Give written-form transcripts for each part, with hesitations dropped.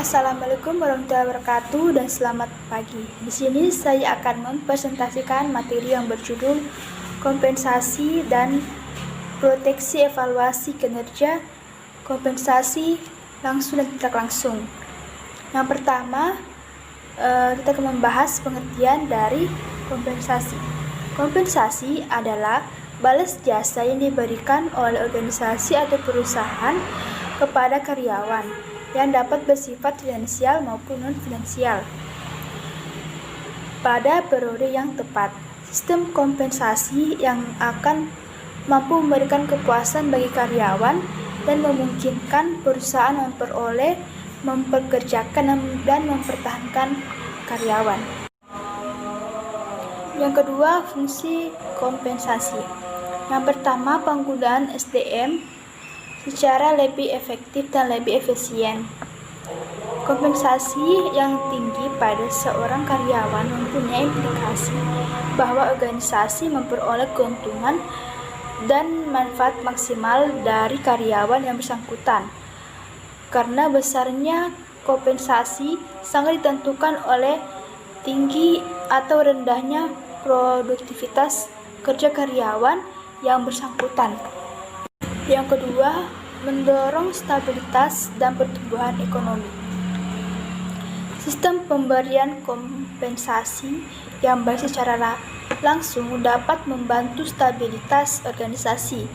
Assalamualaikum warahmatullahi wabarakatuh dan selamat pagi. Di sini saya akan mempresentasikan materi yang berjudul kompensasi dan proteksi evaluasi kinerja, kompensasi langsung dan tidak langsung. Yang pertama, kita akan membahas pengertian dari kompensasi. Kompensasi adalah balas jasa yang diberikan oleh organisasi atau perusahaan kepada karyawan yang dapat bersifat finansial maupun non-finansial pada periode yang tepat. Sistem kompensasi yang akan mampu memberikan kepuasan bagi karyawan dan memungkinkan perusahaan mempekerjakan dan mempertahankan karyawan. Yang kedua, fungsi kompensasi. Yang pertama, penggunaan SDM secara lebih efektif dan lebih efisien. Kompensasi yang tinggi pada seorang karyawan mempunyai implikasi bahwa organisasi memperoleh keuntungan dan manfaat maksimal dari karyawan yang bersangkutan. Karena besarnya kompensasi sangat ditentukan oleh tinggi atau rendahnya produktivitas kerja karyawan yang bersangkutan. Yang kedua, mendorong stabilitas dan pertumbuhan ekonomi. Sistem pemberian kompensasi yang baik secara langsung dapat membantu stabilitas organisasi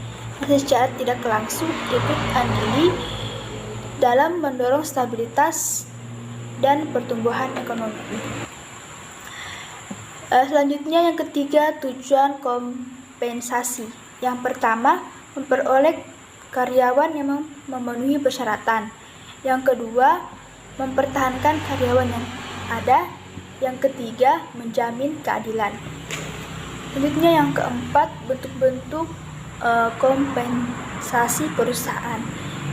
yang secara tidak langsung ikut andili dalam mendorong stabilitas dan pertumbuhan ekonomi. Selanjutnya, yang ketiga, tujuan kompensasi. Yang pertama, memperoleh karyawan yang memenuhi persyaratan. Yang kedua, mempertahankan karyawan yang ada. Yang ketiga, menjamin keadilan. Selanjutnya, yang keempat, bentuk-bentuk kompensasi perusahaan.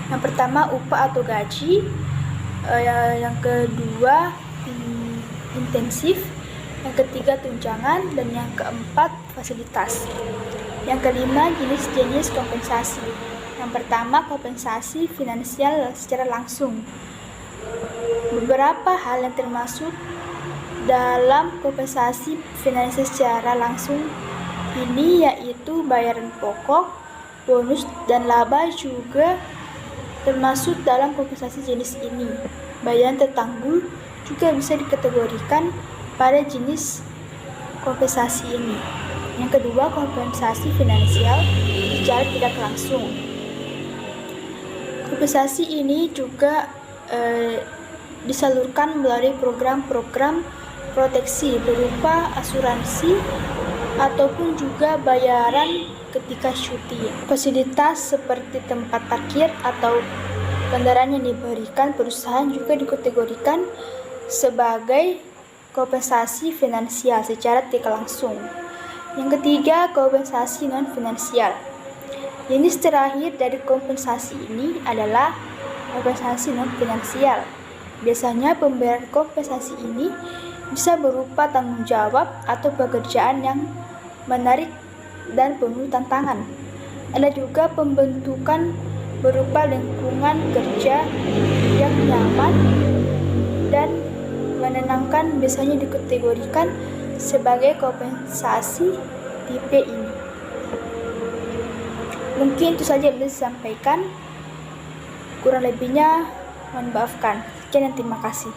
Yang pertama, upah atau gaji. Yang kedua, intensif. Yang ketiga, tunjangan. Dan yang keempat, fasilitas. Yang kelima, jenis-jenis kompensasi. Yang pertama, kompensasi finansial secara langsung. Beberapa hal yang termasuk dalam kompensasi finansial secara langsung ini yaitu bayaran pokok, bonus, dan laba juga termasuk dalam kompensasi jenis ini. Bayaran tertanggul juga bisa dikategorikan pada jenis kompensasi ini. Yang kedua, kompensasi finansial secara tidak langsung. Kompensasi ini juga disalurkan melalui program-program proteksi berupa asuransi ataupun juga bayaran ketika cuti. Fasilitas seperti tempat parkir atau kendaraan yang diberikan perusahaan juga dikategorikan sebagai kompensasi finansial secara tidak langsung. Yang ketiga, kompensasi non-finansial. Jenis terakhir dari kompensasi ini adalah kompensasi non-finansial. Biasanya pemberian kompensasi ini bisa berupa tanggung jawab atau pekerjaan yang menarik dan penuh tantangan. Ada juga pembentukan berupa lingkungan kerja yang nyaman dan menenangkan, biasanya dikategorikan sebagai kompensasi tipe ini. Mungkin itu saja yang bisa disampaikan. Kurang lebihnya mohon maafkan. Sekian dan terima kasih.